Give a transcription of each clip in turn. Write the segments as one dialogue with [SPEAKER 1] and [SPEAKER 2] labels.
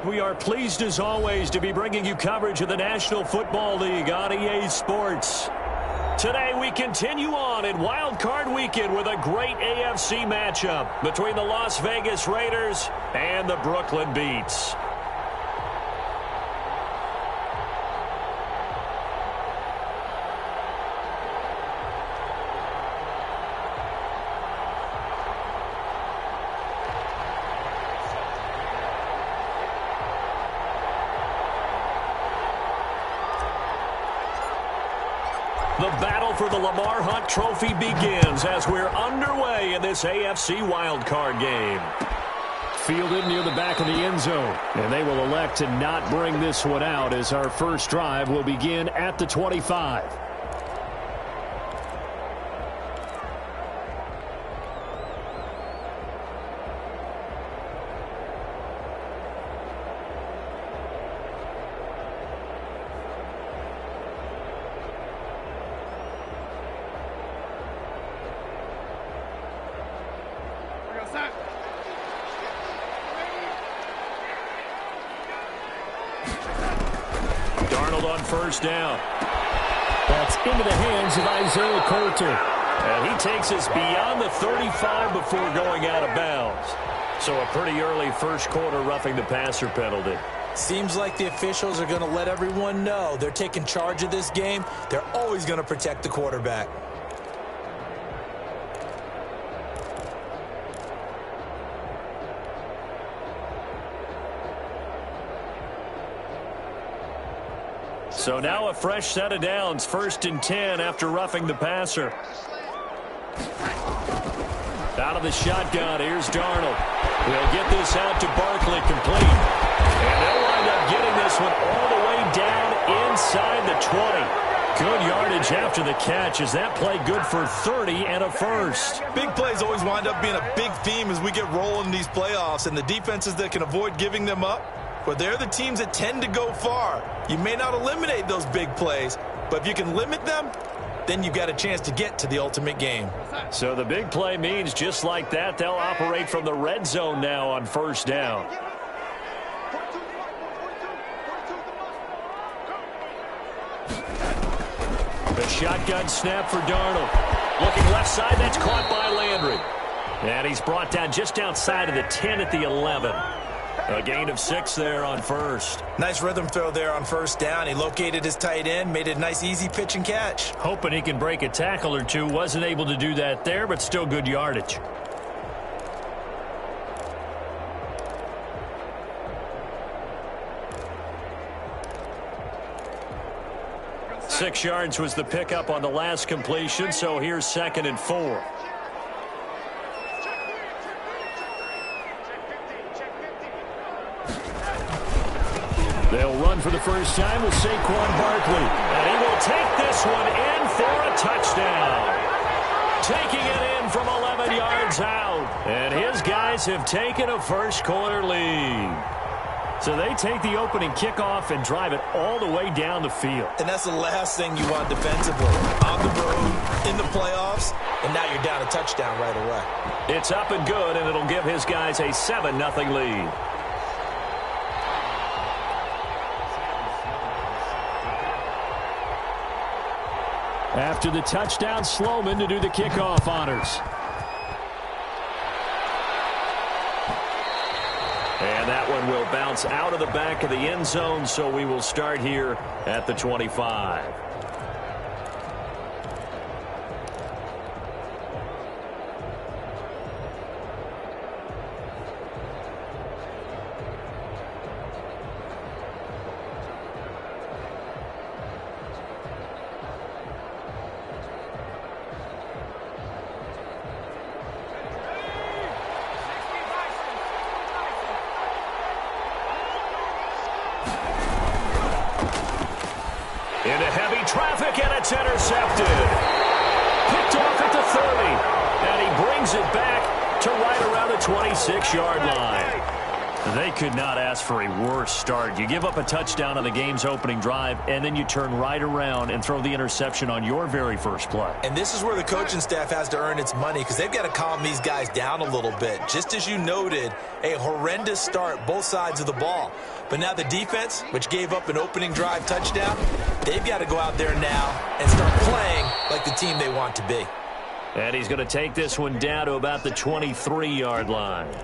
[SPEAKER 1] We are pleased as always to be bringing you coverage of the National Football League on EA Sports. Today we continue on in Wild Card Weekend with a great AFC matchup between the Las Vegas Raiders and the Brooklyn Beats. The battle for the Lamar Hunt Trophy begins as we're underway in this AFC wildcard game.
[SPEAKER 2] Fielded near the back of the end zone, and they will elect to not bring this one out as our first drive will begin at the 25.
[SPEAKER 1] Darnold on first down.
[SPEAKER 2] That's into the hands of Isaiah Coulter.
[SPEAKER 1] And he takes us beyond the 35 before going out of bounds. So a pretty early first quarter roughing the passer penalty.
[SPEAKER 3] Seems like the officials are going to let everyone know they're taking charge of this game. They're always going to protect the quarterback.
[SPEAKER 1] So now a fresh set of downs, 1st and 10 after roughing the passer. Out of the shotgun, here's Darnold. We'll get this out to Barkley, complete. And they'll wind up getting this one all the way down inside the 20. Good yardage after the catch. Is that play good for 30 and a first?
[SPEAKER 4] Big plays always wind up being a big theme as we get rolling in these playoffs, and the defenses that can avoid giving them up, but they're the teams that tend to go far. You may not eliminate those big plays, but if you can limit them, then you've got a chance to get to the ultimate game.
[SPEAKER 1] So the big play means just like that, they'll operate from the red zone now on first down. The shotgun snap for Darnold. Looking left side, that's caught by Landry. And he's brought down just outside of the 10 at the 11. A gain of 6 there on first.
[SPEAKER 3] Nice rhythm throw there on first down. He located his tight end, made it a nice easy pitch and catch.
[SPEAKER 2] Hoping he can break a tackle or two. Wasn't able to do that there, but still good yardage.
[SPEAKER 1] Six yards was the pickup on the last completion, so here's 2nd and 4.
[SPEAKER 2] They'll run for the first time with Saquon Barkley.
[SPEAKER 1] And he will take this one in for a touchdown. Taking it in from 11 yards out. And his guys have taken a first quarter lead.
[SPEAKER 2] So they take the opening kickoff and drive it all the way down the field.
[SPEAKER 3] And that's the last thing you want defensively. On the road, in the playoffs, and now you're down a touchdown right away.
[SPEAKER 1] It's up and good, and it'll give his guys a 7-0 lead.
[SPEAKER 2] After the touchdown, Sloman to do the kickoff honors.
[SPEAKER 1] And that one will bounce out of the back of the end zone, so we will start here at the 25. Into heavy traffic, and it's intercepted. Picked off at the 30. And he brings it back to right around the 26-yard line.
[SPEAKER 2] They could not ask for a worse start. You give up a touchdown on the game's opening drive, and then you turn right around and throw the interception on your very first play.
[SPEAKER 3] And this is where the coaching staff has to earn its money because they've got to calm these guys down a little bit. Just as you noted, a horrendous start, both sides of the ball. But now the defense, which gave up an opening drive touchdown, they've got to go out there now and start playing like the team they want to be.
[SPEAKER 2] And he's going to take this one down to about the 23-yard line.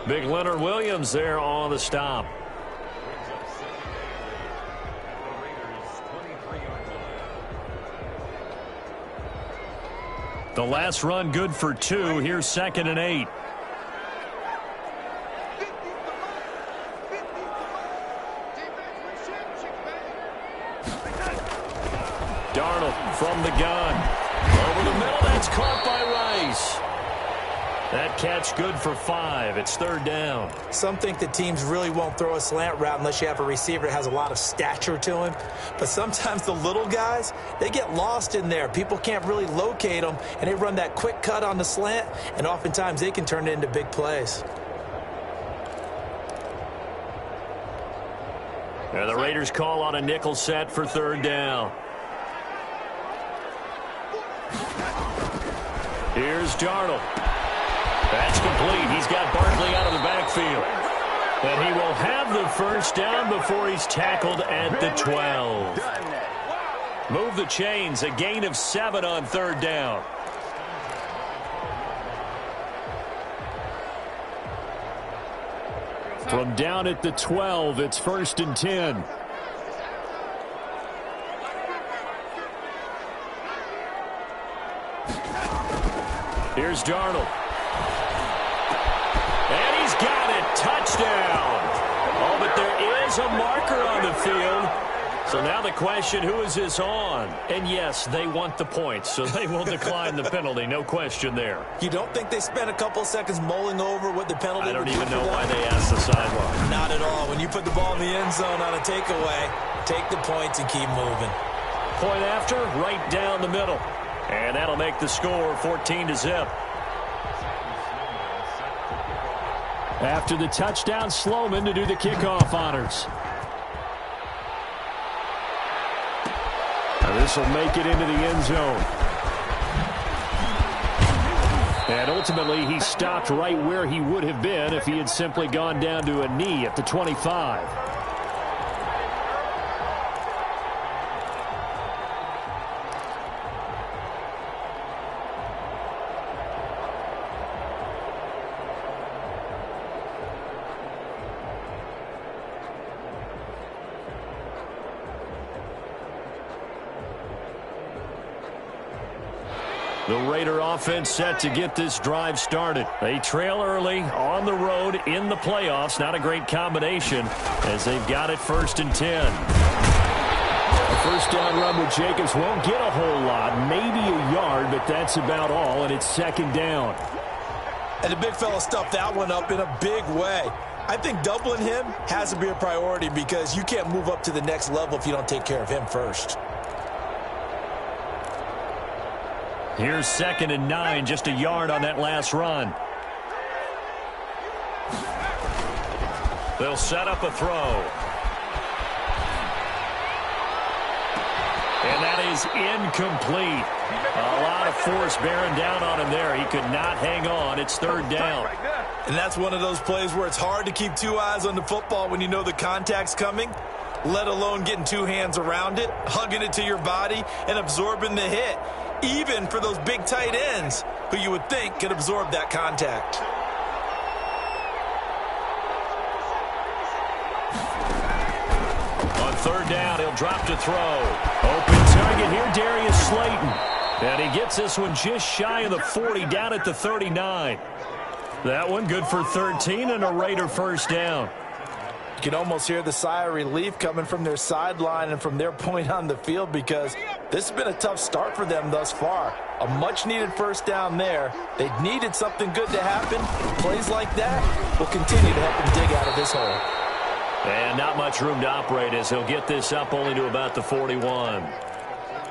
[SPEAKER 2] Big Leonard Williams there on the stop. The last run good for 2. Here's 2nd and 8. Darnold from the gun. Over the middle, that's caught by Rice. That catch good for 5. It's 3rd down.
[SPEAKER 3] Some think that teams really won't throw a slant route unless you have a receiver that has a lot of stature to him. But sometimes the little guys, they get lost in there. People can't really locate them, and they run that quick cut on the slant, and oftentimes they can turn it into big plays.
[SPEAKER 2] And the Raiders call on a nickel set for 3rd down. Here's Darnold. That's complete. He's got Barkley out of the backfield. And he will have the first down before he's tackled at the 12. Move the chains. A gain of 7 on 3rd down. From down at the 12, it's 1st and 10. Here's Darnold. And he's got it. Touchdown. Oh, but there is a marker on the field. So now the question, who is this on? And yes, they want the points, so they will decline the penalty. No question there.
[SPEAKER 3] You don't think they spent a couple seconds mulling over what the penalty
[SPEAKER 2] I don't
[SPEAKER 3] would
[SPEAKER 2] even
[SPEAKER 3] be for
[SPEAKER 2] know
[SPEAKER 3] them?
[SPEAKER 2] why they asked the sideline.
[SPEAKER 3] Not at all. When you put the ball in the end zone on a takeaway, take the points and keep moving.
[SPEAKER 2] Point after, right down the middle. And that'll make the score 14-0. After the touchdown, Sloman to do the kickoff honors. Now this will make it into the end zone. And ultimately, he stopped right where he would have been if he had simply gone down to a knee at the 25. The Raider offense set to get this drive started. They trail early on the road in the playoffs. Not a great combination as they've got it 1st and 10. A first down run with Jacobs won't get a whole lot, maybe a yard, but that's about all, and it's 2nd down.
[SPEAKER 3] And the big fella stuffed that one up in a big way. I think doubling him has to be a priority because you can't move up to the next level if you don't take care of him first.
[SPEAKER 2] Here's 2nd and 9, just a yard on that last run. They'll set up a throw. And that is incomplete. A lot of force bearing down on him there. He could not hang on. It's 3rd down.
[SPEAKER 4] And that's one of those plays where it's hard to keep 2 eyes on the football when you know the contact's coming, let alone getting 2 hands around it, hugging it to your body, and absorbing the hit. Even for those big tight ends who you would think could absorb that contact.
[SPEAKER 2] On 3rd down, he'll drop to throw. Open target here, Darius Slayton. And he gets this one just shy of the 40, down at the 39. That one good for 13 and a Raider first down.
[SPEAKER 3] You can almost hear the sigh of relief coming from their sideline and from their point on the field because this has been a tough start for them thus far. A much-needed first down there. They needed something good to happen. Plays like that will continue to help them dig out of this hole.
[SPEAKER 2] And not much room to operate as he'll get this up only to about the 41.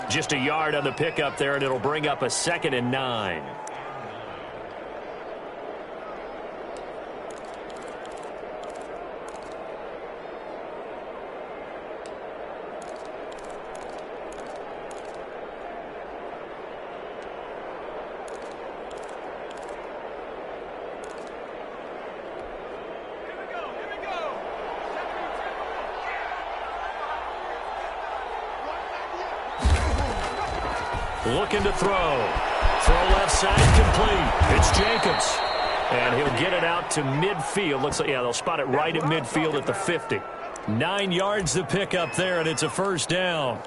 [SPEAKER 2] Just a yard on the pickup there, and it'll bring up a 2nd and 9. looking to throw. Throw left side complete. It's Jacobs. And he'll get it out to midfield. Looks like, yeah, they'll spot it right at midfield at the 50. 9 yards to pick up there, and it's a first down.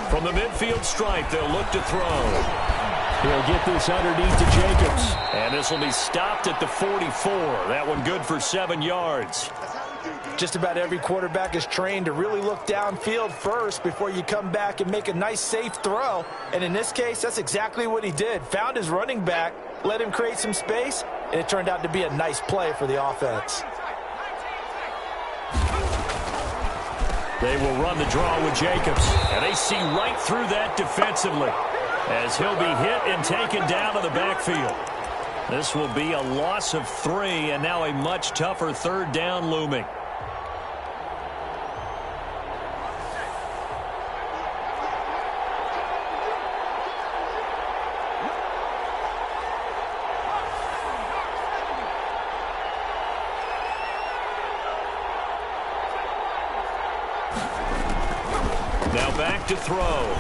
[SPEAKER 2] From the midfield stripe, they'll look to throw. He'll get this underneath to Jacobs. And this will be stopped at the 44. That one good for 7 yards.
[SPEAKER 3] Just about every quarterback is trained to really look downfield first before you come back and make a nice, safe throw. And in this case, that's exactly what he did. Found his running back, let him create some space, and it turned out to be a nice play for the offense.
[SPEAKER 2] They will run the draw with Jacobs. And they see right through that defensively as he'll be hit and taken down to the backfield. This will be a loss of 3, and now a much tougher third down looming. Now back to throw.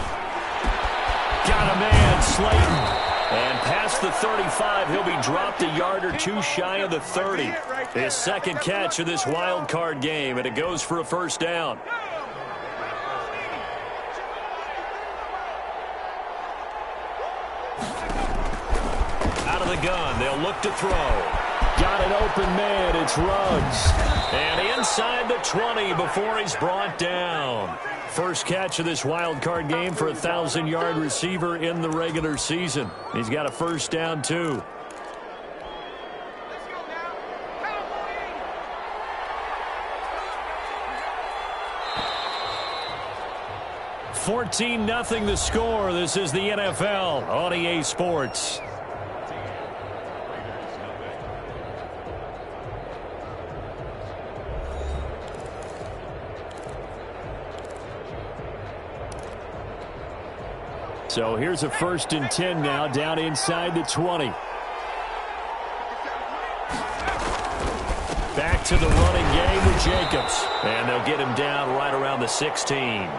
[SPEAKER 2] Got a man, Slayton. And past the 35, he'll be dropped a yard or 2 shy of the 30. His second catch of this wild card game, and it goes for a first down. Out of the gun, they'll look to throw. Got an open man, it's Ruggs. And inside the 20 before he's brought down. First catch of this wild card game for a 1,000-yard receiver in the regular season. He's got a first down, too. $14-0 the score. This is the NFL on EA Sports. So here's a 1st and 10 now, down inside the 20. Back to the running game with Jacobs. And they'll get him down right around the 16.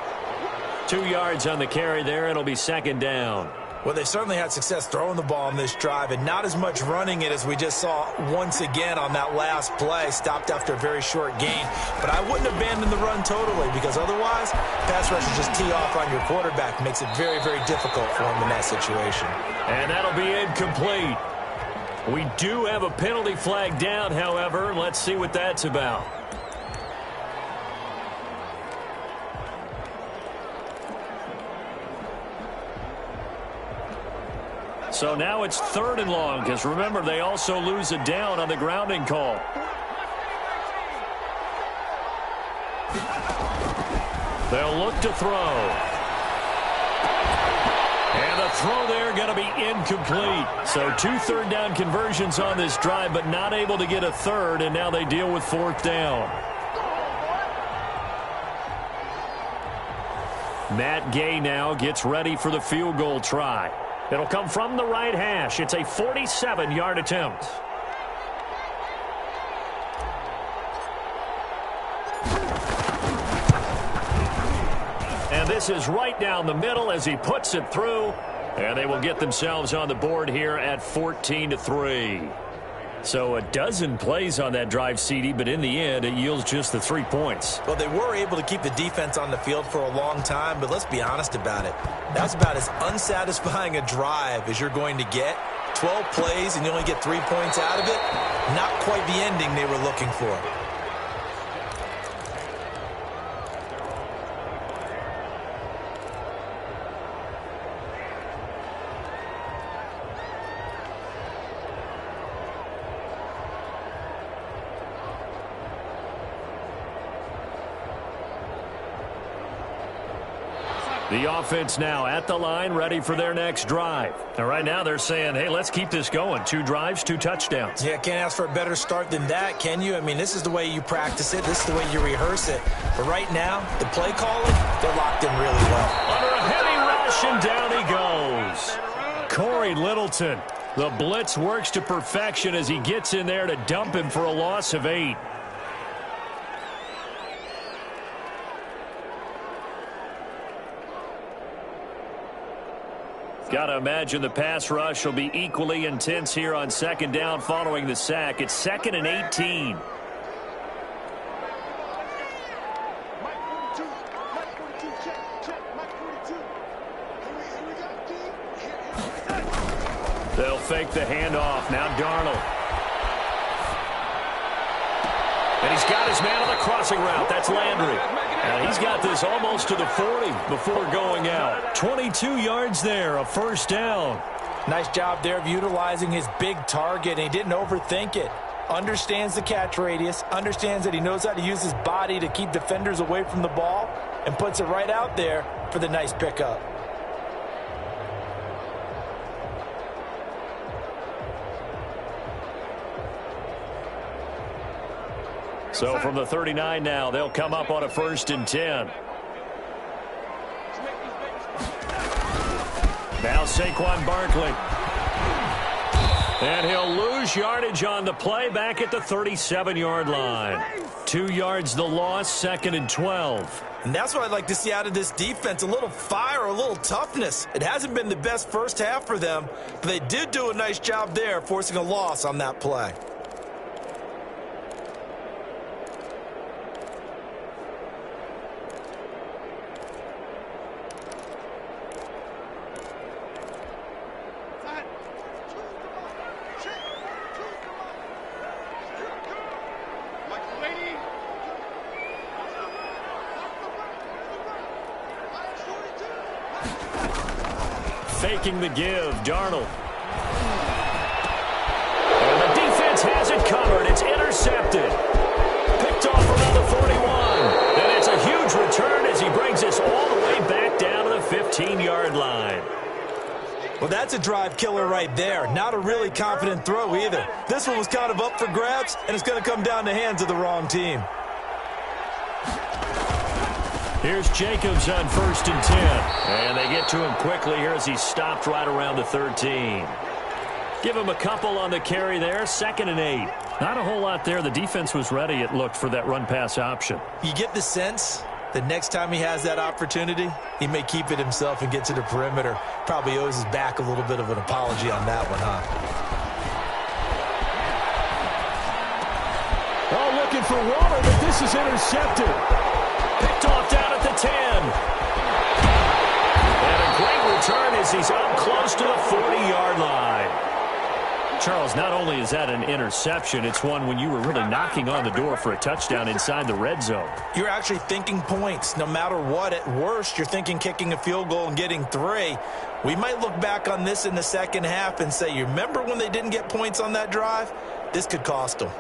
[SPEAKER 2] 2 yards on the carry there. It'll be second down.
[SPEAKER 3] Well, they certainly had success throwing the ball in this drive, and not as much running it as we just saw once again on that last play. Stopped after a very short gain. But I wouldn't abandon the run totally, because otherwise, pass rushers just tee off on your quarterback. Makes it very, very difficult for him in that situation.
[SPEAKER 2] And that'll be incomplete. We do have a penalty flag down, however. Let's see what that's about. So now it's 3rd and long, because remember, they also lose a down on the grounding call. They'll look to throw. And the throw there going to be incomplete. So 2 third down conversions on this drive, but not able to get a third, and now they deal with 4th down. Matt Gay now gets ready for the field goal try. It'll come from the right hash. It's a 47-yard attempt. And this is right down the middle as he puts it through. And they will get themselves on the board here at 14-3. So a dozen plays on that drive, CD, but in the end, it yields just the 3 points.
[SPEAKER 3] Well, they were able to keep the defense on the field for a long time, but let's be honest about it. That's about as unsatisfying a drive as you're going to get. 12 plays and you only get 3 points out of it. Not quite the ending they were looking for.
[SPEAKER 2] The offense now at the line, ready for their next drive. And right now they're saying, hey, let's keep this going. 2 drives, 2 touchdowns.
[SPEAKER 3] Yeah, can't ask for a better start than that, can you? I mean, this is the way you practice it. This is the way you rehearse it. But right now, the play calling, they're locked in really well.
[SPEAKER 2] Under a heavy rush, and down he goes. Corey Littleton. The blitz works to perfection as he gets in there to dump him for a loss of 8. Got to imagine the pass rush will be equally intense here on 2nd down following the sack. It's 2nd and 18. They'll fake the handoff. Now Darnold. And he's got his man on the crossing route. That's Landry. And he's got this almost to the 40 before going out. 22 yards there, a 1st down.
[SPEAKER 3] Nice job there of utilizing his big target, and he didn't overthink it. Understands the catch radius, understands that he knows how to use his body to keep defenders away from the ball, and puts it right out there for the nice pickup.
[SPEAKER 2] So from the 39 now, they'll come up on a 1st and 10. Now Saquon Barkley. And he'll lose yardage on the play back at the 37-yard line. 2 yards the loss, 2nd and 12.
[SPEAKER 3] And that's what I'd like to see out of this defense, a little fire, a little toughness. It hasn't been the best first half for them, but they did do a nice job there forcing a loss on that play.
[SPEAKER 2] Faking the give, Darnold. And the defense has it covered. It's intercepted. Picked off around the 41. And it's a huge return as he brings us all the way back down to the 15-yard line.
[SPEAKER 3] Well, that's a drive killer right there. Not a really confident throw either. This one was kind of up for grabs, and it's going to come down the hands of the wrong team.
[SPEAKER 2] Here's Jacobs on 1st and 10. And they get to him quickly here as he's stopped right around the 13. Give him a couple on the carry there. 2nd and 8. Not a whole lot there. The defense was ready, it looked, for that run-pass option.
[SPEAKER 3] You get the sense that next time he has that opportunity, he may keep it himself and get to the perimeter. Probably owes his back a little bit of an apology on that one, huh?
[SPEAKER 2] Oh, looking for Waller, but this is intercepted. Picked off down at the 10. And a great return as he's up close to the 40-yard line. Charles, not only is that an interception, it's one when you were really knocking on the door for a touchdown inside the red zone.
[SPEAKER 3] You're actually thinking points. No matter what, at worst, you're thinking kicking a field goal and getting 3. We might look back on this in the second half and say, you remember when they didn't get points on that drive? This could cost them.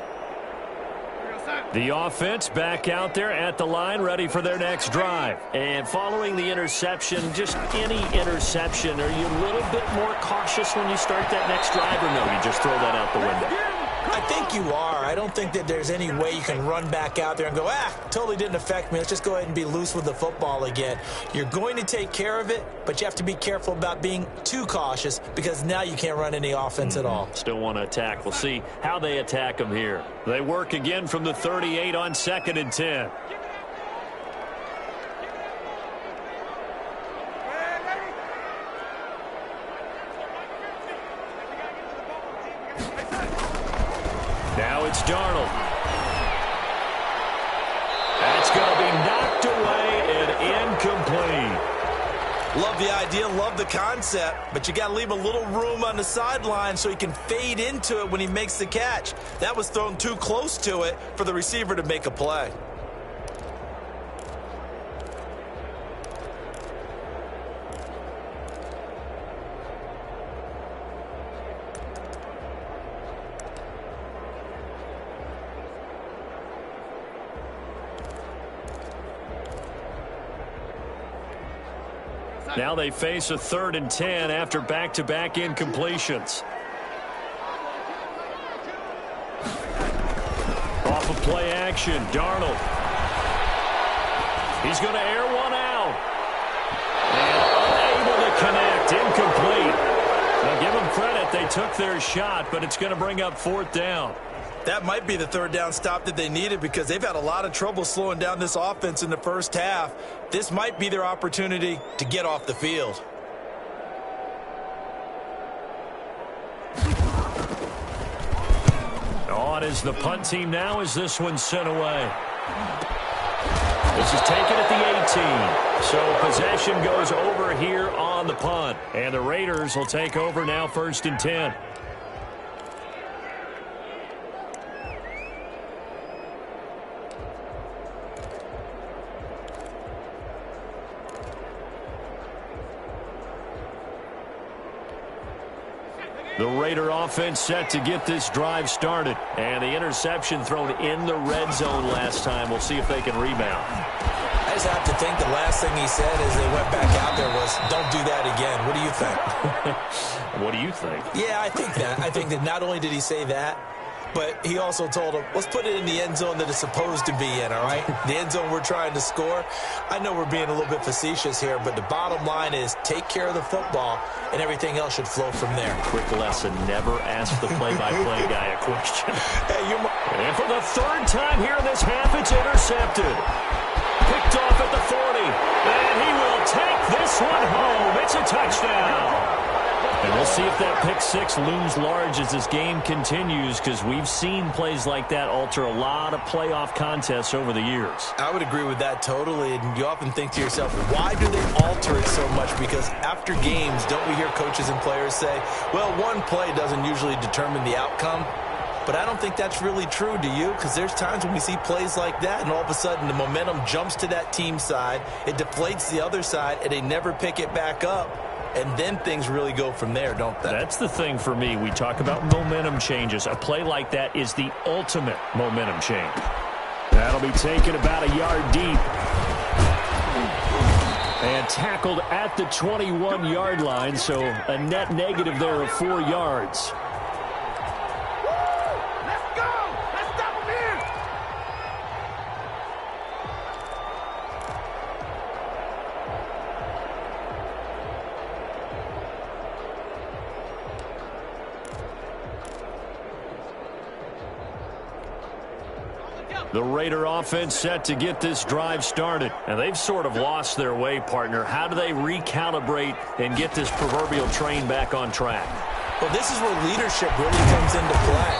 [SPEAKER 2] The offense back out there at the line, ready for their next drive.
[SPEAKER 1] And following the interception, just any interception, are you a little bit more cautious when you start that next drive, or no, you just throw that out the window?
[SPEAKER 3] I think you are. I don't think that there's any way you can run back out there and go, totally didn't affect me. Let's just go ahead and be loose with the football again. You're going to take care of it, but you have to be careful about being too cautious because now you can't run any offense at all.
[SPEAKER 2] Still want to attack. We'll see how they attack them here. They work again from the 38 on 2nd and 10. Now it's Darnold. That's going to be knocked away and incomplete.
[SPEAKER 3] Love the idea, love the concept, but you got to leave a little room on the sideline so he can fade into it when he makes the catch. That was thrown too close to it for the receiver to make a play.
[SPEAKER 2] Now they face a 3rd and 10 after back-to-back incompletions. Off of play action, Darnold. He's going to air one out. And unable to connect, incomplete. Now give them credit, they took their shot, but it's going to bring up 4th down.
[SPEAKER 4] That might be the 3rd down stop that they needed because they've had a lot of trouble slowing down this offense in the first half. This might be their opportunity to get off the field.
[SPEAKER 2] On is the punt team now as this one's sent away. This is taken at the 18. So possession goes over here on the punt. And the Raiders will take over now 1st and 10. The Raider offense set to get this drive started. And the interception thrown in the red zone last time. We'll see if they can rebound.
[SPEAKER 3] I just have to think the last thing he said as they went back out there was, don't do that again. What do you think?
[SPEAKER 2] What do you think?
[SPEAKER 3] Yeah, I think that. I think that not only did he say that, but he also told him, let's put it in the end zone that it's supposed to be in, all right? The end zone we're trying to score. I know we're being a little bit facetious here, but the bottom line is take care of the football, and everything else should flow from there.
[SPEAKER 2] Quick lesson, never ask the play-by-play guy a question.
[SPEAKER 3] Hey,
[SPEAKER 2] and for the 3rd time here in this half, it's intercepted. Picked off at the 40, and he will take this one home. It's a touchdown. And we'll see if that pick 6 looms large as this game continues, because we've seen plays like that alter a lot of playoff contests over the years.
[SPEAKER 4] I would agree with that totally, and you often think to yourself, why do they alter it so much? Because after games, don't we hear coaches and players say, well, one play doesn't usually determine the outcome? But I don't think that's really true, do you? Because there's times when we see plays like that, and all of a sudden the momentum jumps to that team side, it deflates the other side, and they never pick it back up. And then things really go from there, don't they?
[SPEAKER 2] That's the thing for me. We talk about momentum changes. A play like that is the ultimate momentum change. That'll be taken about a yard deep. And tackled at the 21-yard line, so a net negative there of 4 yards. The Raider offense set to get this drive started. And they've sort of lost their way, partner. How do they recalibrate and get this proverbial train back on track?
[SPEAKER 3] Well, this is where leadership really comes into play.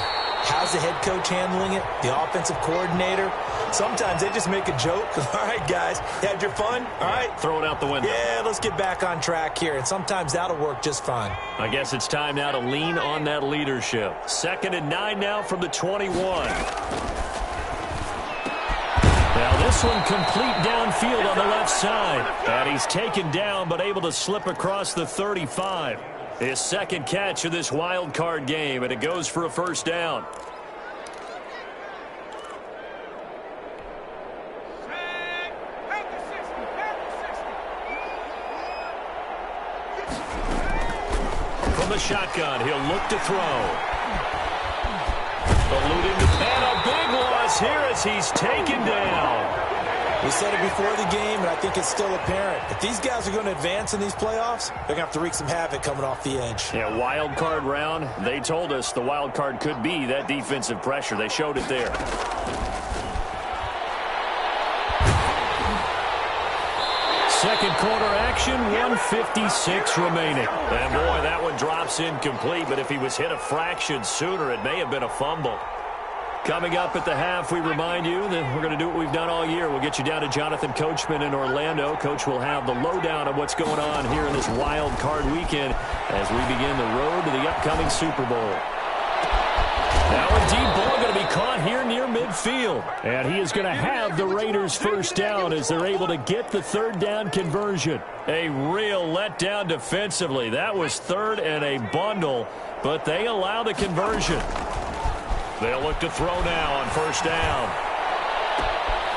[SPEAKER 3] How's the head coach handling it? The offensive coordinator? Sometimes they just make a joke. All right, guys, you had your fun? All right.
[SPEAKER 2] Throw it out the window.
[SPEAKER 3] Yeah, let's get back on track here. And sometimes that'll work just fine.
[SPEAKER 2] I guess it's time now to lean on that leadership. 2nd and 9 now from the 21. Now this one complete downfield on the left side. And he's taken down but able to slip across the 35. His 2nd catch of this wild card game, and it goes for a 1st down. From the shotgun, he'll look to throw. Eluding the pen, a big loss here as he's taken down.
[SPEAKER 3] We said it before the game, and I think it's still apparent. If these guys are going to advance in these playoffs, they're going to have to wreak some havoc coming off the edge.
[SPEAKER 2] Yeah, wild card round. They told us the wild card could be that defensive pressure. They showed it there. Second quarter action, 1:56 remaining. And boy, that one drops incomplete, but if he was hit a fraction sooner, it may have been a fumble. Coming up at the half, we remind you that we're going to do what we've done all year. We'll get you down to Jonathan Coachman in Orlando. Coach will have the lowdown of what's going on here in this wild card weekend as we begin the road to the upcoming Super Bowl. Now a deep ball going to be caught here near midfield. And he is going to have the Raiders first down as they're able to get the 3rd down conversion. A real letdown defensively. That was 3rd and a bundle, but they allow the conversion. They'll look to throw now on 1st down.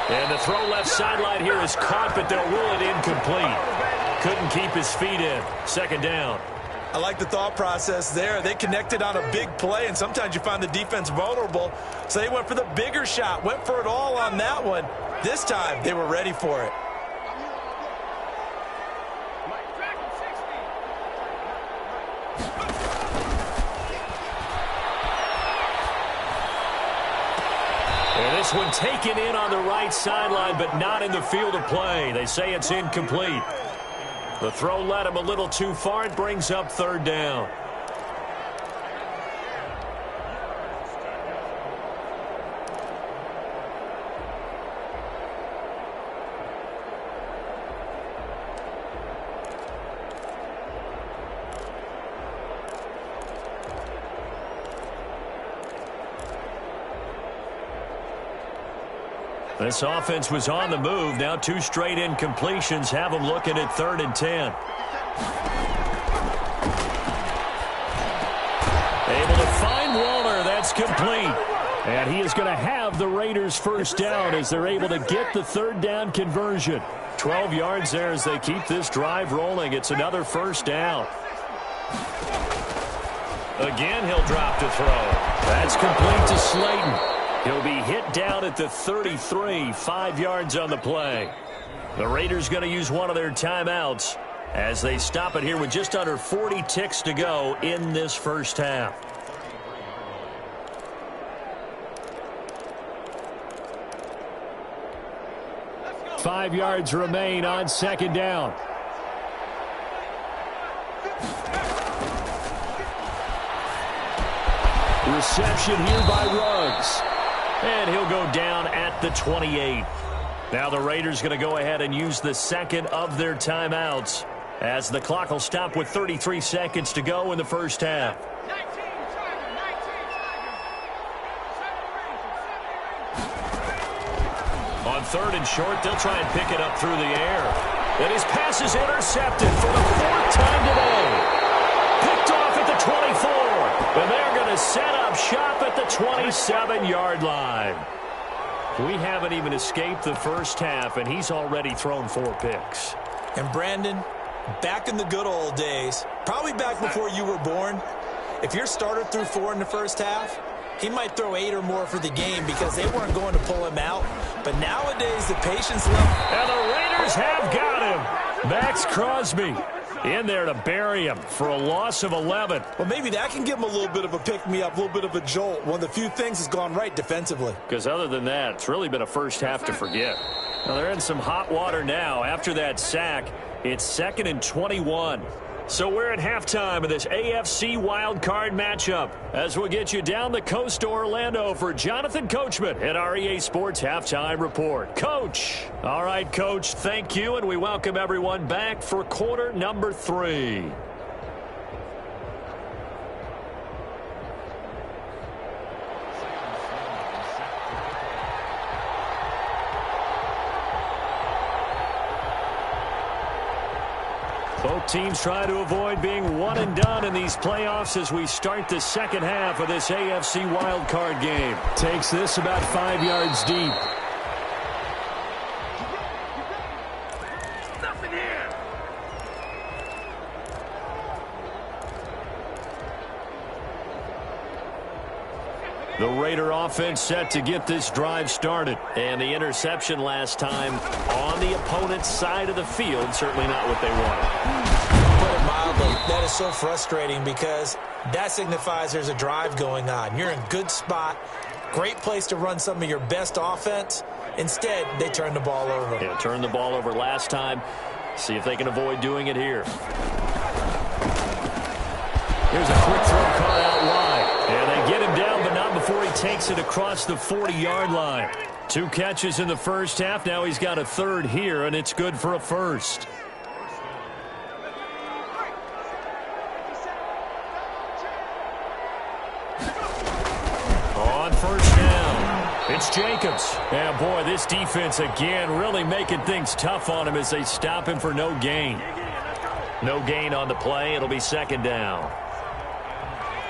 [SPEAKER 2] And the throw left sideline here is caught, but they'll rule it incomplete. couldn't keep his feet in. Second down.
[SPEAKER 4] I like the thought process there. They connected on a big play, and sometimes you find the defense vulnerable. So they went for the bigger shot, went for it all on that one. This time, they were ready for it.
[SPEAKER 2] And this one taken in on the right sideline, but not in the field of play. They say it's incomplete. The throw led him a little too far. It brings up third down. This offense was on the move. Now 2 straight incompletions have them looking at 3rd and 10. Able to find Waller. That's complete. And he is going to have the Raiders first down as they're able to get the 3rd down conversion. 12 yards there as they keep this drive rolling. It's another first down. Again, he'll drop to throw. That's complete to Slayton. He'll be hit down at the 33, 5 yards on the play. The Raiders going to use one of their timeouts as they stop it here with just under 40 ticks to go in this first half. Five yards remain on second down. Reception here by Ruggs. And he'll go down at the 28. Now the Raiders going to go ahead and use the second of their timeouts as the clock will stop with 33 seconds to go in the first half. On 3rd and short, they'll try and pick it up through the air. And his pass is intercepted for the 4th time today. Picked off at the 24. And they're going to set up shop at the 27-yard line. We haven't even escaped the first half, and he's already thrown 4 picks.
[SPEAKER 3] And Brandon, back in the good old days, probably back before you were born, if your starter threw 4 in the first half, he might throw 8 or more for the game because they weren't going to pull him out. But nowadays, the patience level...
[SPEAKER 2] And the Raiders have got him. Max Crosby in there to bury him for a loss of 11.
[SPEAKER 4] Well, maybe that can give him a little bit of a pick-me-up, a little bit of a jolt. One of the few things has gone right defensively.
[SPEAKER 2] Because other than that, it's really been a first half to forget. Now, they're in some hot water now. After that sack, it's 2nd and 21. So we're at halftime of this AFC wildcard matchup as we'll get you down the coast to Orlando for Jonathan Coachman at our EA Sports Halftime Report. Coach. All right, Coach, thank you, and we welcome everyone back for quarter number 3. Both teams try to avoid being one and done in these playoffs as we start the second half of this AFC wildcard game. Takes this about 5 yards deep. The Raider offense set to get this drive started. And the interception last time on the opponent's side of the field, certainly not what they wanted.
[SPEAKER 3] Put it mildly, that is so frustrating because that signifies there's a drive going on. You're in a good spot, great place to run some of your best offense. Instead, they turn the ball over.
[SPEAKER 2] Yeah, turned the ball over last time. See if they can avoid doing it here. Here's a quick throw caught out wide. And they get him down, but not before he takes it across the 40-yard line. 2 catches in the first half. Now he's got a 3rd here, and it's good for a first. On first down, it's Jacobs. And boy, this defense again really making things tough on him as they stop him for no gain. No gain on the play. It'll be 2nd down.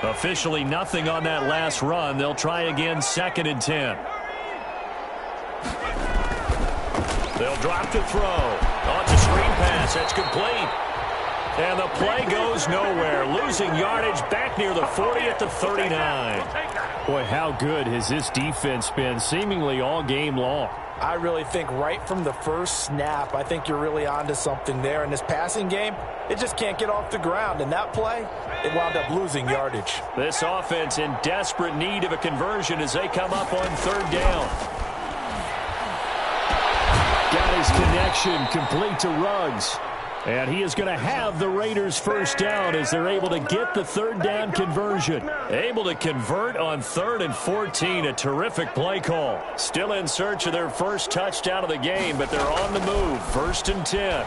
[SPEAKER 2] Officially nothing on that last run. They'll try again 2nd and 10. They'll drop to throw. Oh, it's a screen pass. That's complete. And the play goes nowhere. Losing yardage back near the 40 at the 39.
[SPEAKER 1] Boy, how good has this defense been seemingly all game long?
[SPEAKER 4] I really think right from the first snap, I think you're really onto something there. In this passing game, it just can't get off the ground. And that play, it wound up losing yardage.
[SPEAKER 2] This offense in desperate need of a conversion as they come up on third down.
[SPEAKER 1] Got his connection complete to Ruggs. And he is going to have the Raiders first down as they're able to get the third down conversion.
[SPEAKER 2] Able to convert on 3rd and 14. A terrific play call. Still in search of their first touchdown of the game, but they're on the move. 1st and 10.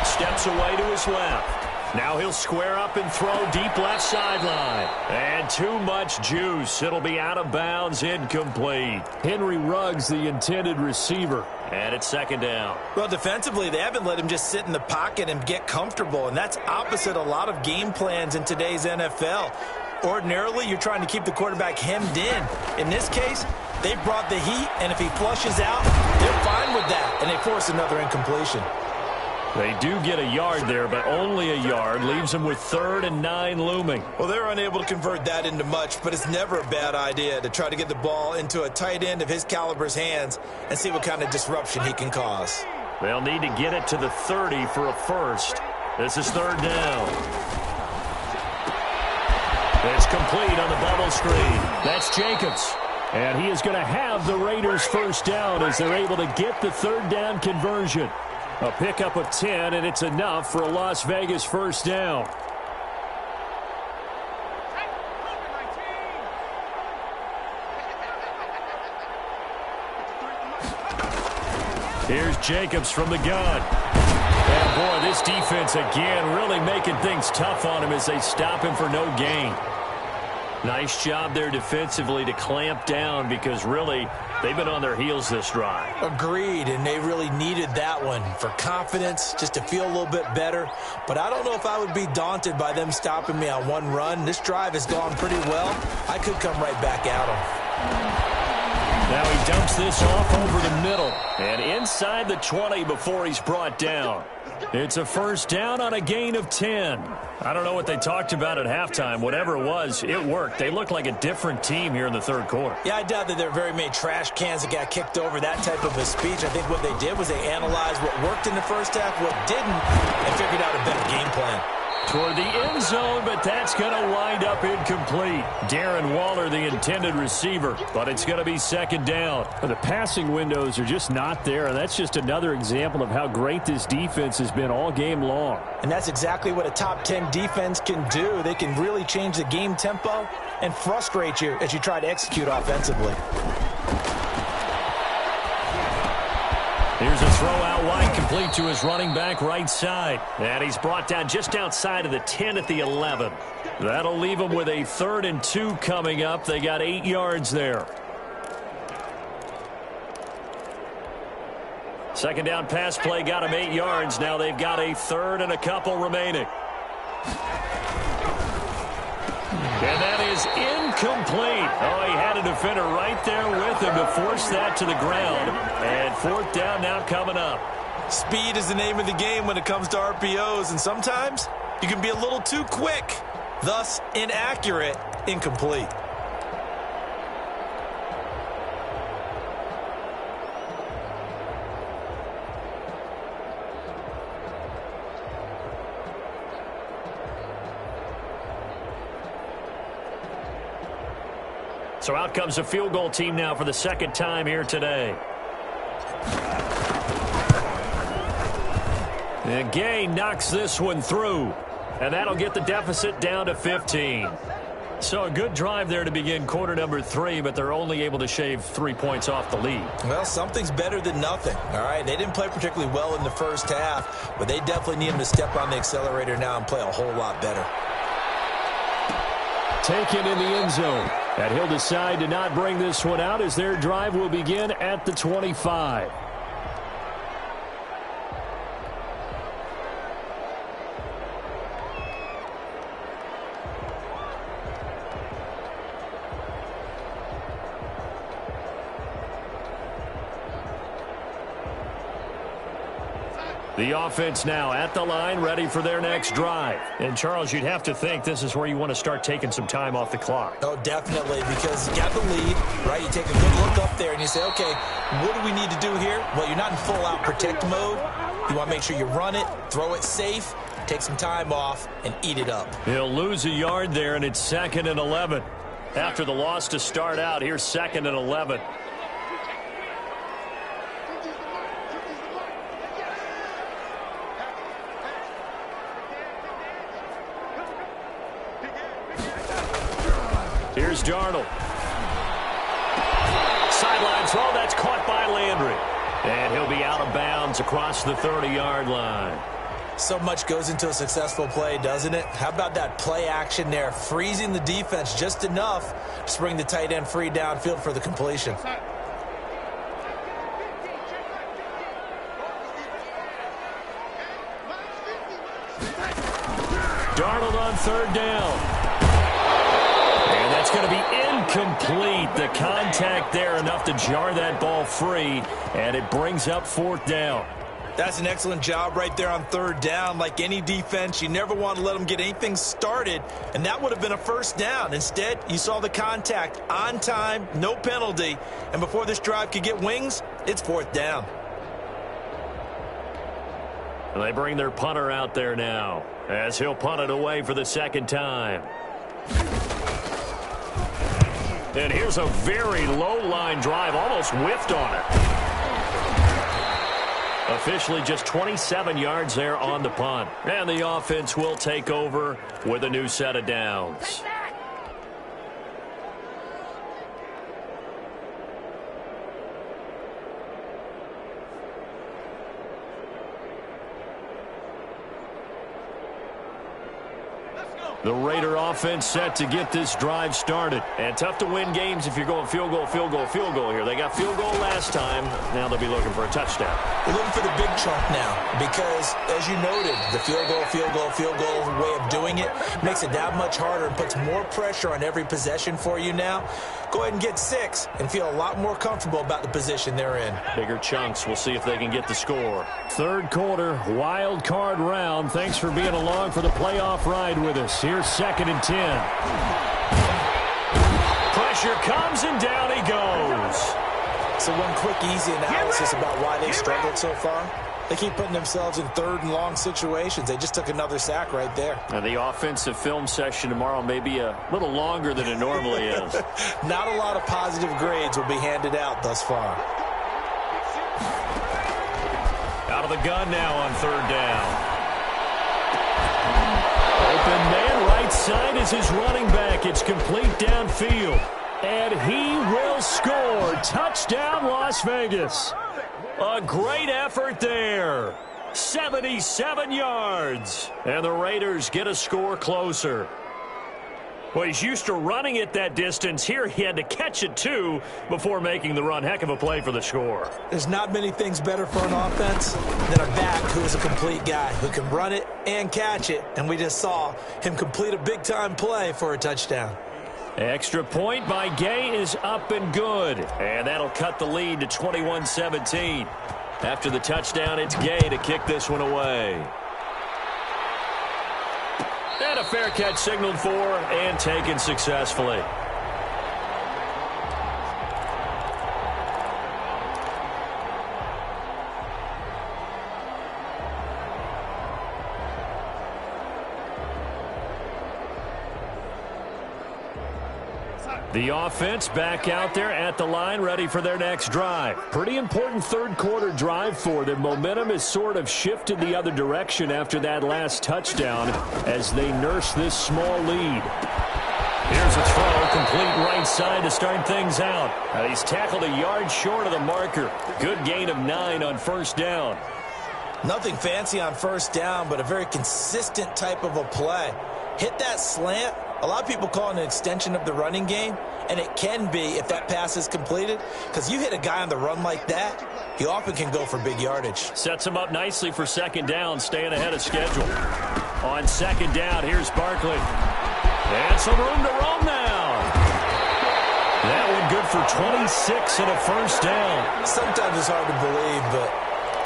[SPEAKER 2] Steps away to his left. Now he'll square up and throw deep left sideline. And too much juice. It'll be out of bounds, incomplete.
[SPEAKER 1] Henry Ruggs, the intended receiver.
[SPEAKER 2] And it's 2nd down.
[SPEAKER 3] Well, defensively, they haven't let him just sit in the pocket and get comfortable, and that's opposite a lot of game plans in today's NFL. Ordinarily, you're trying to keep the quarterback hemmed in. In this case, they brought the heat, and if he flushes out, they're fine with that, and they force another incompletion.
[SPEAKER 2] They do get a yard there, but only a yard. Leaves them with 3rd and 9 looming.
[SPEAKER 3] Well, they're unable to convert that into much, but it's never a bad idea to try to get the ball into a tight end of his caliber's hands and see what kind of disruption he can cause.
[SPEAKER 2] They'll need to get it to the 30 for a first. This is 3rd down. It's complete on the bubble screen. That's Jacobs.
[SPEAKER 1] And he is going to have the Raiders first down as they're able to get the third down conversion. A pickup of 10, and it's enough for a Las Vegas first down. Here's Jacobs from the gun. And boy, this defense again really making things tough on him as they stop him for no gain.
[SPEAKER 2] Nice job there defensively to clamp down because really they've been on their heels this drive.
[SPEAKER 3] Agreed, and they really needed that one for confidence, just to feel a little bit better. But I don't know if I would be daunted by them stopping me on one run. This drive has gone pretty well. I could come right back at them.
[SPEAKER 2] Now he dumps this off over the middle and inside the 20 before he's brought down.
[SPEAKER 1] It's a first down on a gain of 10.
[SPEAKER 2] I don't know what they talked about at halftime. Whatever it was, it worked. They look like a different team here in the 3rd quarter.
[SPEAKER 3] Yeah, I doubt that there are very many trash cans that got kicked over, that type of a speech. I think what they did was they analyzed what worked in the first half, what didn't, and figured out a better game plan.
[SPEAKER 2] Toward the end zone, but that's going to wind up incomplete. Darren Waller, the intended receiver, but it's going to be 2nd down.
[SPEAKER 1] The passing windows are just not there, and that's just another example of how great this defense has been all game long.
[SPEAKER 3] And that's exactly what a top 10 defense can do. They can really change the game tempo and frustrate you as you try to execute offensively.
[SPEAKER 2] Here's a throw out wide, complete to his running back right side. And he's brought down just outside of the 10 at the 11. That'll leave him with a 3rd and 2 coming up. They got 8 yards there. 2nd down pass play got him 8 yards. Now they've got a 3rd and a couple remaining. And that is incomplete. Oh, he had a defender right there with him to force that to the ground. And 4th down now coming up.
[SPEAKER 3] Speed is the name of the game when it comes to RPOs, and sometimes you can be a little too quick, thus inaccurate, incomplete.
[SPEAKER 2] So out comes a field goal team now for the 2nd time here today. And Gay knocks this one through. And that'll get the deficit down to 15. So a good drive there to begin quarter number 3, but they're only able to shave 3 points off the lead.
[SPEAKER 3] Well, something's better than nothing, all right? They didn't play particularly well in the first half, but they definitely need them to step on the accelerator now and play a whole lot better.
[SPEAKER 1] Taken in the end zone. And he'll decide to not bring this one out as their drive will begin at the 25.
[SPEAKER 2] The offense now at the line, ready for their next drive. And, Charles, you'd have to think this is where you want to start taking some time off the clock.
[SPEAKER 3] Oh, definitely, because you got the lead, right? You take a good look up there and you say, okay, what do we need to do here? Well, you're not in full-out protect mode. You want to make sure you run it, throw it safe, take some time off, and eat it up.
[SPEAKER 2] He'll lose a yard there, and it's 2nd and 11. After the loss to start out, here's 2nd and 11. Here's Darnold. Sideline throw, that's caught by Landry. And he'll be out of bounds across the 30-yard line.
[SPEAKER 3] So much goes into a successful play, doesn't it? How about that play action there, freezing the defense just enough to bring the tight end free downfield for the completion.
[SPEAKER 2] Darnold on 3rd down. And that's going to be incomplete. The contact there enough to jar that ball free, and it brings up 4th down.
[SPEAKER 3] That's an excellent job right there on 3rd down. Like any defense, you never want to let them get anything started, and that would have been a 1st down. Instead, you saw the contact on time, no penalty, and before this drive could get wings, it's 4th down.
[SPEAKER 2] And they bring their punter out there now as he'll punt it away for the 2nd time. And here's a very low-line drive, almost whiffed on it. Officially just 27 yards there on the punt. And the offense will take over with a new set of downs. The Raider offense set to get this drive started. And tough to win games if you're going field goal, field goal, field goal here. They got field goal last time. Now they'll be looking for a touchdown.
[SPEAKER 3] They're looking for the big chunk now because, as you noted, the field goal, field goal, field goal way of doing it makes it that much harder and puts more pressure on every possession for you now. Go ahead and get 6 and feel a lot more comfortable about the position they're in.
[SPEAKER 2] Bigger chunks. We'll see if they can get the score. 3rd quarter, wild card round. Thanks for being along for the playoff ride with us. Here's 2nd and 10. Pressure comes, and down he goes.
[SPEAKER 3] So one quick, easy analysis about why they struggled so far. They keep putting themselves in 3rd and long situations. They just took another sack right there.
[SPEAKER 2] And the offensive film session tomorrow may be a little longer than it normally is.
[SPEAKER 3] Not a lot of positive grades will be handed out thus far.
[SPEAKER 2] Out of the gun now on 3rd down. Open man right side is his running back. It's complete downfield. And he will score. Touchdown, Las Vegas. A great effort there. 77 yards. And the Raiders get a score closer. Well, he's used to running it that distance. Here he had to catch it, too, before making the run. Heck of a play for the score.
[SPEAKER 3] There's not many things better for an offense than a back who is a complete guy who can run it and catch it. And we just saw him complete a big-time play for a touchdown.
[SPEAKER 2] Extra point by Gay is up and good. And that'll cut the lead to 21-17. After the touchdown, it's Gay to kick this one away. And a fair catch signaled for and taken successfully. The offense back out there at the line, ready for their next drive. Pretty important 3rd quarter drive for them. Momentum has sort of shifted the other direction after that last touchdown as they nurse this small lead. Here's a throw, complete right side to start things out. He's tackled a yard short of the marker. Good gain of 9 on 1st down.
[SPEAKER 3] Nothing fancy on 1st down, but a very consistent type of a play. Hit that slant. A lot of people call it an extension of the running game, and it can be if that pass is completed, because you hit a guy on the run like that, he often can go for big yardage.
[SPEAKER 2] Sets him up nicely for 2nd down, staying ahead of schedule. On 2nd down, here's Barkley. And some room to roam now. That one good for 26 and a 1st down.
[SPEAKER 3] Sometimes it's hard to believe, but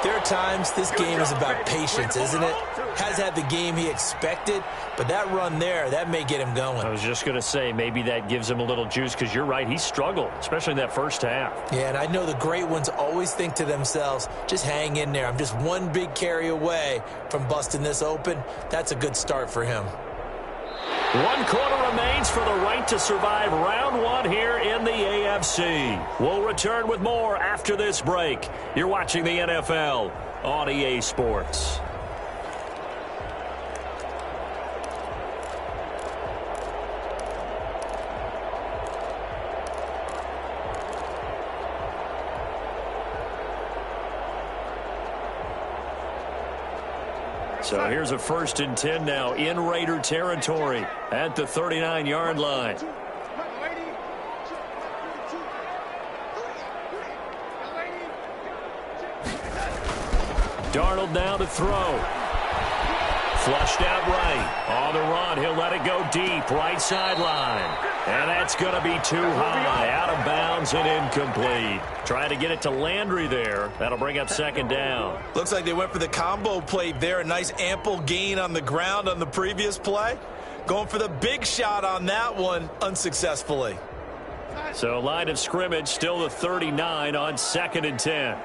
[SPEAKER 3] There are times this game is about patience, isn't it? Has had the game he expected, but that run there, that may get him going.
[SPEAKER 2] I was just going to say, maybe that gives him a little juice, because you're right, he struggled, especially in that first half.
[SPEAKER 3] Yeah, and I know the great ones always think to themselves, just hang in there. I'm just one big carry away from busting this open. That's a good start for him.
[SPEAKER 2] 1 quarter remains for the right to survive round 1 here in the AFC. We'll return with more after this break. You're watching the NFL on EA Sports. So here's a 1st and 10 now in Raider territory at the 39-yard line. Darnold now to throw. Flushed out right. On the run, he'll let it go deep, right sideline. And that's going to be too high, out of bounds and incomplete. Trying to get it to Landry there. That'll bring up 2nd down.
[SPEAKER 3] Looks like they went for the combo play there. A nice ample gain on the ground on the previous play. Going for the big shot on that one unsuccessfully.
[SPEAKER 2] So line of scrimmage still the 39 on 2nd and 10.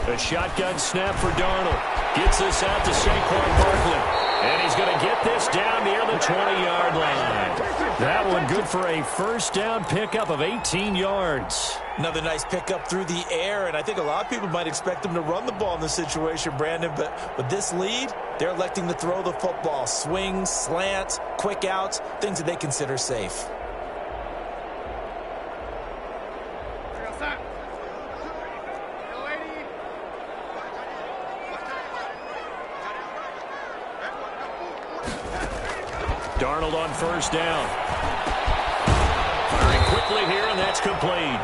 [SPEAKER 2] A shotgun snap for Darnold. Gets this out to Saquon Barkley. And he's going to get this down near the 20-yard line. That one good for a 1st down pickup of 18 yards.
[SPEAKER 3] Another nice pickup through the air, and I think a lot of people might expect them to run the ball in this situation, Brandon, but with this lead, they're electing to throw the football. Swings, slants, quick outs, things that they consider safe.
[SPEAKER 2] Darnold on 1st down. Firing quickly here, and that's complete.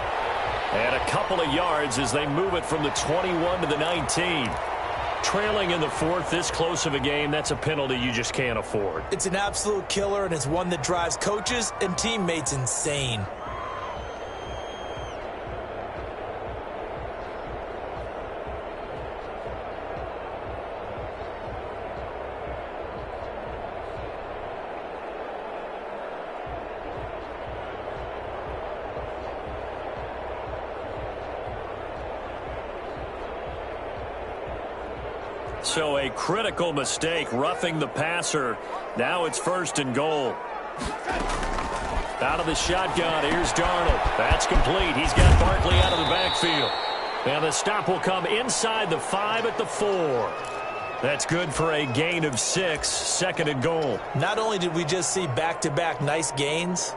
[SPEAKER 2] And a couple of yards as they move it from the 21 to the 19. Trailing in the 4th, this close of a game, that's a penalty you just can't afford.
[SPEAKER 3] It's an absolute killer, and it's one that drives coaches and teammates insane.
[SPEAKER 2] So a critical mistake, roughing the passer. Now it's 1st and goal. Out of the shotgun, here's Darnold. That's complete. He's got Barkley out of the backfield. And the stop will come inside the 5 at the 4. That's good for a gain of 6, 2nd and goal.
[SPEAKER 3] Not only did we just see back-to-back nice gains,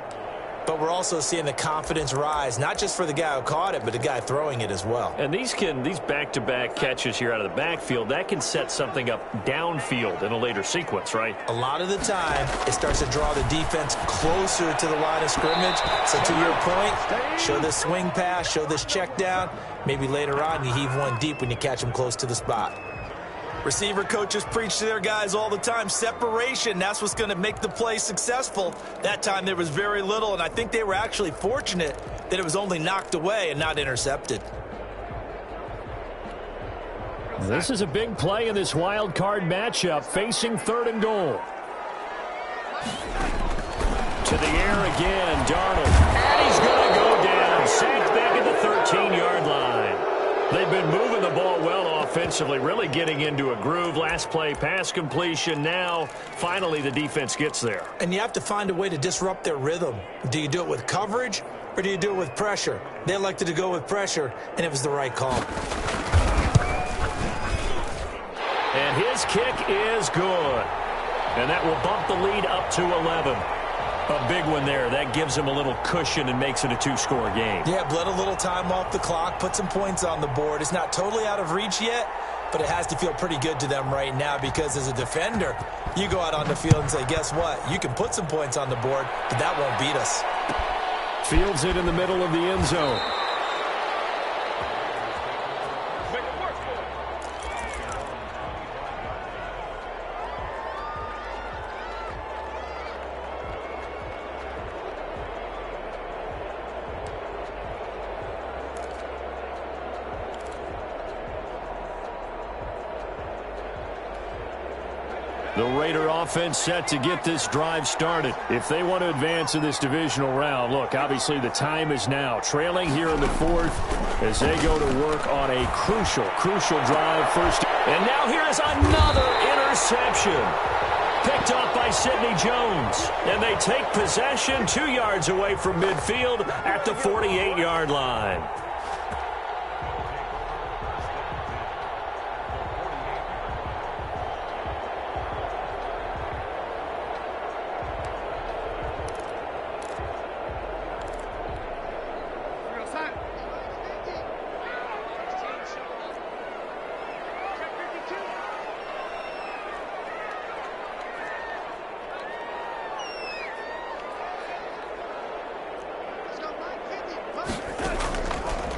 [SPEAKER 3] but we're also seeing the confidence rise, not just for the guy who caught it, but the guy throwing it as well.
[SPEAKER 2] And these back-to-back catches here out of the backfield, that can set something up downfield in a later sequence, right?
[SPEAKER 3] A lot of the time, it starts to draw the defense closer to the line of scrimmage. So to your point, show this swing pass, show this check down. Maybe later on, you heave one deep when you catch them close to the spot. Receiver coaches preach to their guys all the time. Separation, that's what's going to make the play successful. That time there was very little, and I think they were actually fortunate that it was only knocked away and not intercepted.
[SPEAKER 2] This is a big play in this wild card matchup, facing 3rd and goal. To the air again, Darnold. And he's going to go down. Sacked back at the 13-yard line. They've been moving the ball well offensively, really getting into a groove. Last play, pass completion. Now, finally, the defense gets there.
[SPEAKER 3] And you have to find a way to disrupt their rhythm. Do you do it with coverage, or do you do it with pressure? They elected to go with pressure, and it was the right call.
[SPEAKER 2] And his kick is good. And that will bump the lead up to 11. A big one there. That gives him a little cushion and makes it a 2-score game.
[SPEAKER 3] Yeah, bled a little time off the clock, put some points on the board. It's not totally out of reach yet, but it has to feel pretty good to them right now because as a defender, you go out on the field and say, guess what? You can put some points on the board, but that won't beat us.
[SPEAKER 2] Fields it in the middle of the end zone. The Raider offense set to get this drive started. If they want to advance in this divisional round, look, obviously the time is now. Trailing here in the fourth as they go to work on a crucial drive first. And now here is another interception. Picked up by Sidney Jones. And they take possession 2 yards away from midfield at the 48-yard line.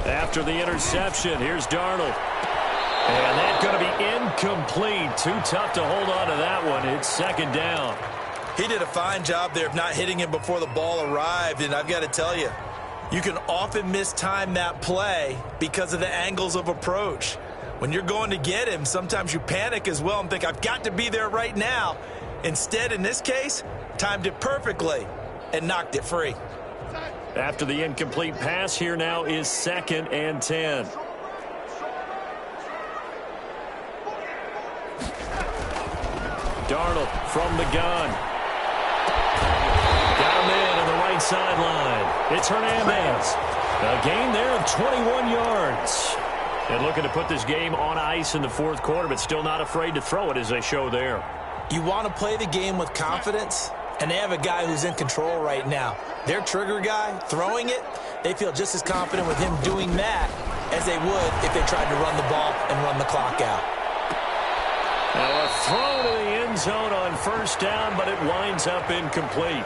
[SPEAKER 2] After the interception, here's Darnold. And that's going to be incomplete. Too tough to hold on to that one. It's second down.
[SPEAKER 3] He did a fine job there of not hitting him before the ball arrived, and I've got to tell you, you can often mistime that play because of the angles of approach. When you're going to get him, sometimes you panic as well and think, I've got to be there right now. Instead, in this case, timed it perfectly and knocked it free.
[SPEAKER 2] After the incomplete pass, here now is 2nd and 10. Darnold from the gun. Got him in on the right sideline. It's Hernandez. A gain there of 21 yards. And looking to put this game on ice in the fourth quarter, but still not afraid to throw it as they show there.
[SPEAKER 3] You want to play the game with confidence, and they have a guy who's in control right now. Their trigger guy, throwing it, they feel just as confident with him doing that as they would if they tried to run the ball and run the clock out.
[SPEAKER 2] Now a throw to the end zone on first down, but it winds up incomplete.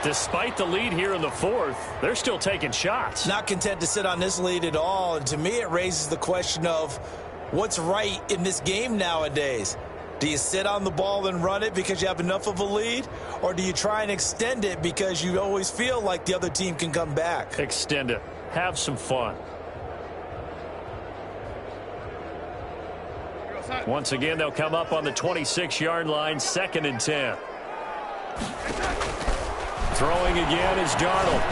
[SPEAKER 2] Despite the lead here in the fourth, they're still taking shots.
[SPEAKER 3] Not content to sit on this lead at all, and to me it raises the question of what's right in this game nowadays. Do you sit on the ball and run it because you have enough of a lead? Or do you try and extend it because you always feel like the other team can come back?
[SPEAKER 2] Extend it. Have some fun. Once again, they'll come up on the 26-yard line, 2nd and 10. Throwing again is Darnold.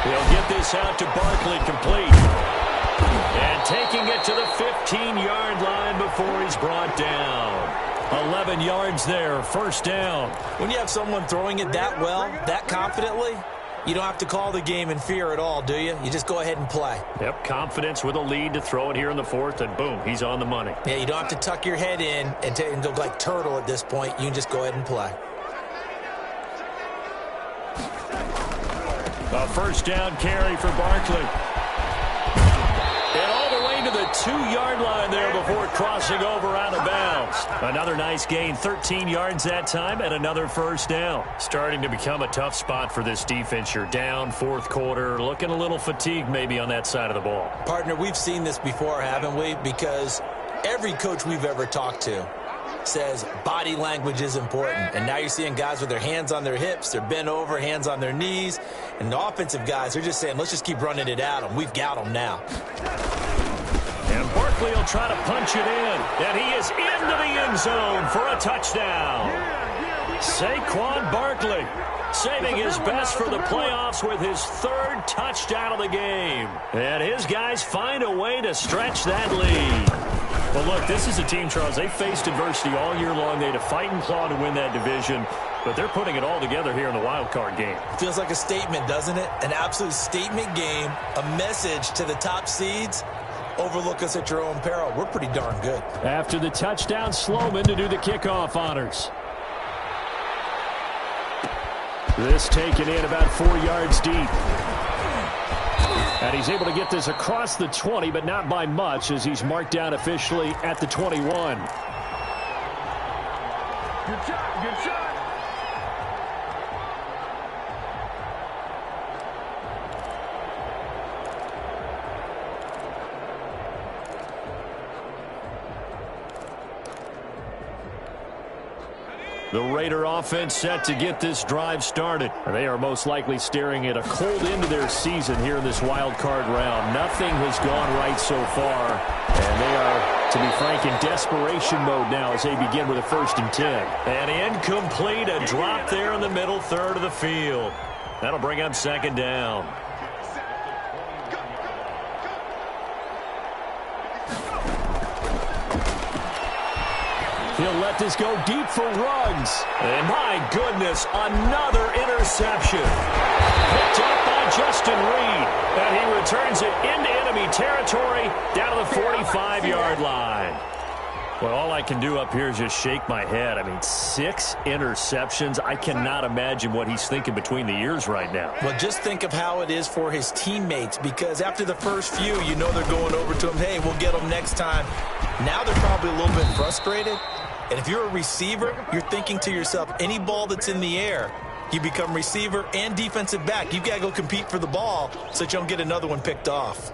[SPEAKER 2] He'll get this out to Barkley, complete. And taking it to the 15-yard line before he's brought down. 11 yards there, first down.
[SPEAKER 3] When you have someone throwing it that well, that confidently, you don't have to call the game in fear at all, do you? You just go ahead and play.
[SPEAKER 2] Yep, confidence with a lead to throw it here in the fourth, and boom, he's on the money.
[SPEAKER 3] Yeah, you don't have to tuck your head in and look like turtle at this point. You can just go ahead and play.
[SPEAKER 2] A first down carry for Barkley. And all the way to the 2-yard line there before crossing over out of bounds. Another nice gain, 13 yards that time, and another first down. Starting to become a tough spot for this defense. You're down, fourth quarter, looking a little fatigued maybe on that side of the ball.
[SPEAKER 3] Partner, we've seen this before, haven't we? Because every coach we've ever talked to says body language is important. And now you're seeing guys with their hands on their hips, they're bent over, hands on their knees. And the offensive guys are just saying, let's just keep running it at them. We've got them now.
[SPEAKER 2] And Barkley will try to punch it in. And he is into the end zone for a touchdown. Saquon Barkley saving his best for the playoffs with his 3rd touchdown of the game. And his guys find a way to stretch that lead. Well, look, this is a team, Charles, they faced adversity all year long. They had to fight and claw to win that division, but they're putting it all together here in the wild card game.
[SPEAKER 3] Feels like a statement, doesn't it? An absolute statement game, a message to the top seeds. Overlook us at your own peril. We're pretty darn good.
[SPEAKER 2] After the touchdown, Sloman to do the kickoff honors. This taken in about 4 yards deep. And he's able to get this across the 20, but not by much, as he's marked down officially at the 21.
[SPEAKER 5] Good shot, good shot.
[SPEAKER 2] The Raider offense set to get this drive started. They are most likely staring at a cold end to their season here in this wild card round. Nothing has gone right so far, and they are to be frank, in desperation mode now as they begin with a 1st and 10.
[SPEAKER 1] And incomplete, a drop there in the middle third of the field. That'll bring up 2nd down.
[SPEAKER 2] He'll let this go deep for Ruggs.
[SPEAKER 1] And my goodness, another interception. Picked up by Justin Reed. And he returns it into enemy territory down to the 45-yard line.
[SPEAKER 2] Well, all I can do up here is just shake my head. I mean, 6 interceptions. I cannot imagine what he's thinking between the ears right now.
[SPEAKER 3] Well, just think of how it is for his teammates, because after the first few, you know they're going over to him, hey, we'll get them next time. Now they're probably a little bit frustrated. And if you're a receiver, you're thinking to yourself, any ball that's in the air, you become receiver and defensive back. You've got to go compete for the ball so that you don't get another one picked off.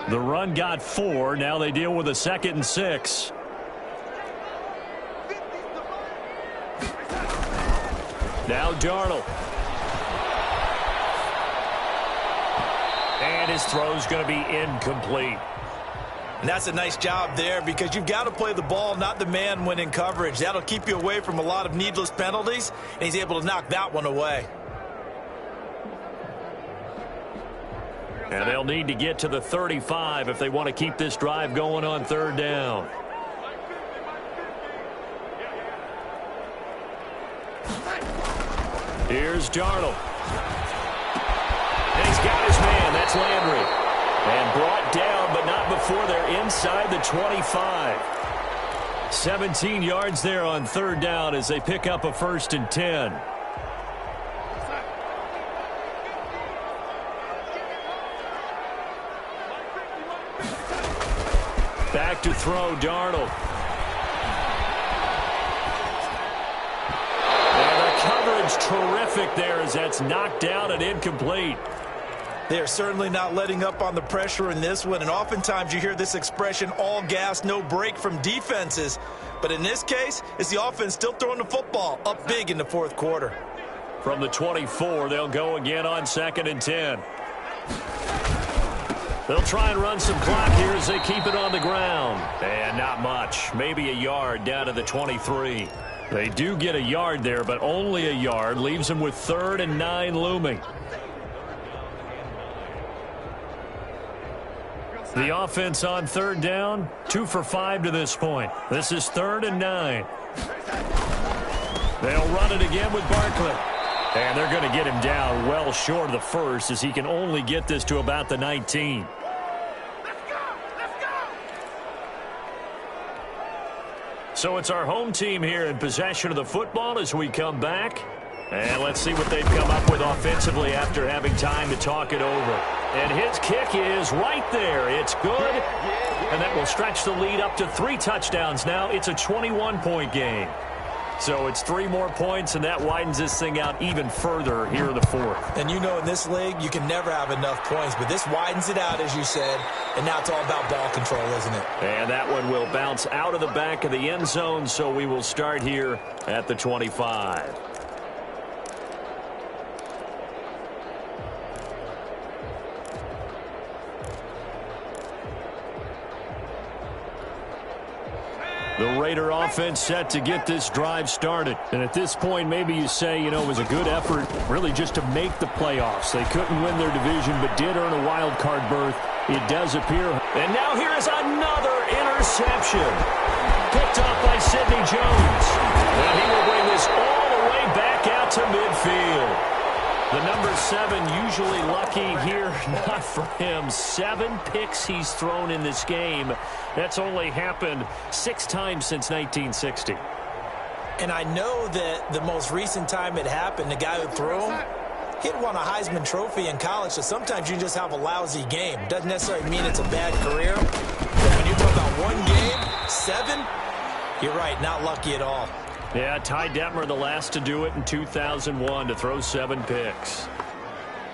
[SPEAKER 2] The run got 4. Now they deal with a 2nd and 6.
[SPEAKER 1] Now Darnold. And his throw's going to be incomplete.
[SPEAKER 3] And that's a nice job there, because you've got to play the ball, not the man when in coverage. That'll keep you away from a lot of needless penalties, and he's able to knock that one away.
[SPEAKER 2] And they'll need to get to the 35 if they want to keep this drive going on 3rd down.
[SPEAKER 1] Here's Darnold. And he's got his man. That's Landry. And brought down, but not before they're inside the 25.
[SPEAKER 2] 17 yards there on 3rd down as they pick up a 1st and 10.
[SPEAKER 1] Back to throw, Darnold. And the coverage terrific there as that's knocked down and incomplete.
[SPEAKER 3] They're certainly not letting up on the pressure in this one, and oftentimes you hear this expression, all gas, no break from defenses. But in this case, it's the offense still throwing the football up big in the 4th quarter.
[SPEAKER 1] From the 24, they'll go again on 2nd and 10. They'll try and run some clock here as they keep it on the ground. And not much. Maybe a yard down to the 23.
[SPEAKER 2] They do get a yard there, but only a yard. Leaves them with 3rd and 9 looming. The offense on 3rd down, 2 for 5 to this point. This is 3rd and 9. They'll run it again with Barkley. And they're going to get him down well short of the 1st as he can only get this to about the 19. So it's our home team here in possession of the football as we come back. And let's see what they've come up with offensively after having time to talk it over. And his kick is right there. It's good. And that will stretch the lead up to 3 touchdowns now. It's a 21-point game. So it's 3 more points, and that widens this thing out even further here in the 4th.
[SPEAKER 3] And you know in this league, you can never have enough points, but this widens it out, as you said, and now it's all about ball control, isn't it?
[SPEAKER 1] And that one will bounce out of the back of the end zone, so we will start here at the 25. The Raider offense set to get this drive started.
[SPEAKER 2] And at this point, maybe you say, you know, it was a good effort really just to make the playoffs. They couldn't win their division, but did earn a wild card berth. It does appear.
[SPEAKER 1] And now here is another interception. Picked up by Sidney Jones. And he will bring this all the way back out to midfield. The number 7 usually lucky here, not for him. 7 picks he's thrown in this game. That's only happened 6 times since 1960.
[SPEAKER 3] And I know that the most recent time it happened, the guy who threw him, he'd won a Heisman Trophy in college, so sometimes you just have a lousy game. Doesn't necessarily mean it's a bad career. But when you talk about 1 game, 7, you're right, not lucky at all.
[SPEAKER 2] Yeah, Ty Detmer, the last to do it in 2001, to throw 7 picks.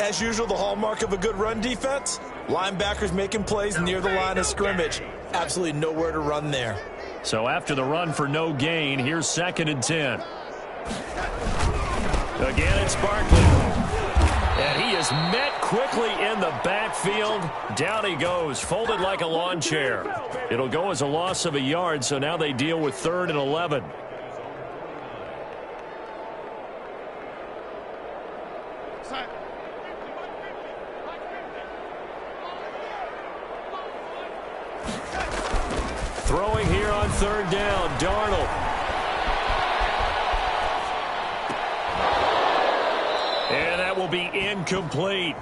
[SPEAKER 3] As usual, the hallmark of a good run defense, linebackers making plays near the line of scrimmage. Absolutely nowhere to run there.
[SPEAKER 2] So after the run for no gain, here's 2nd and 10. Again, it's Barkley. And he is met quickly in the backfield. Down he goes, folded like a lawn chair. It'll go as a loss of a yard, so now they deal with 3rd and 11. Throwing here on 3rd down, Darnold. And that will be incomplete.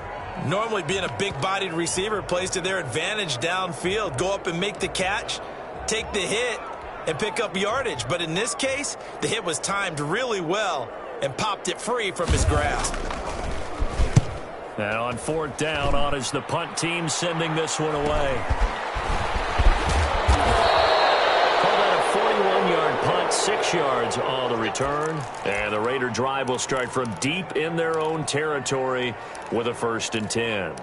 [SPEAKER 3] Normally being a big-bodied receiver plays to their advantage downfield. Go up and make the catch, take the hit, and pick up yardage. But in this case, the hit was timed really well and popped it free from his grasp.
[SPEAKER 2] And on 4th down, on is the punt team sending this one away. 41-yard punt, 6 yards on the return. And the Raider drive will start from deep in their own territory with a 1st and 10.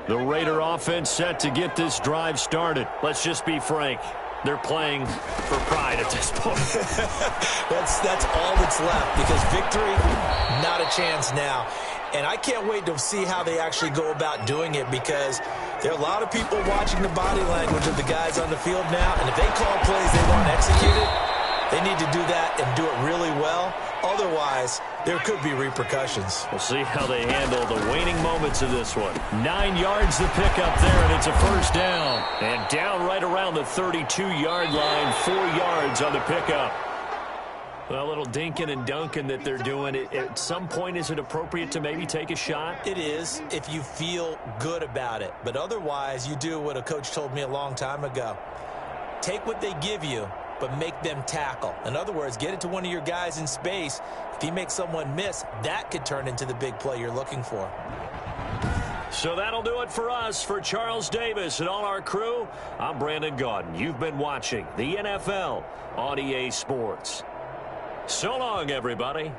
[SPEAKER 2] The Raider offense set to get this drive started. Let's just be frank. They're playing for pride at this point.
[SPEAKER 3] That's all that's left, because victory, not a chance now. And I can't wait to see how they actually go about doing it, because there are a lot of people watching the body language of the guys on the field now, and if they call plays they want executed, they need to do that and do it really well. Otherwise, there could be repercussions.
[SPEAKER 2] We'll see how they handle the waning moments of this one. 9 yards to pick up there, and it's a 1st down. And down right around the 32-yard line, 4 yards on the pickup. Well, a little dinking and dunking that they're doing. At some point, is it appropriate to maybe take a shot?
[SPEAKER 3] It is, if you feel good about it. But otherwise, you do what a coach told me a long time ago. Take what they give you, but make them tackle. In other words, get it to one of your guys in space. If he makes someone miss, that could turn into the big play you're looking for.
[SPEAKER 2] So that'll do it for us. For Charles Davis and all our crew, I'm Brandon Gaudin. You've been watching the NFL on EA Sports. So long, everybody.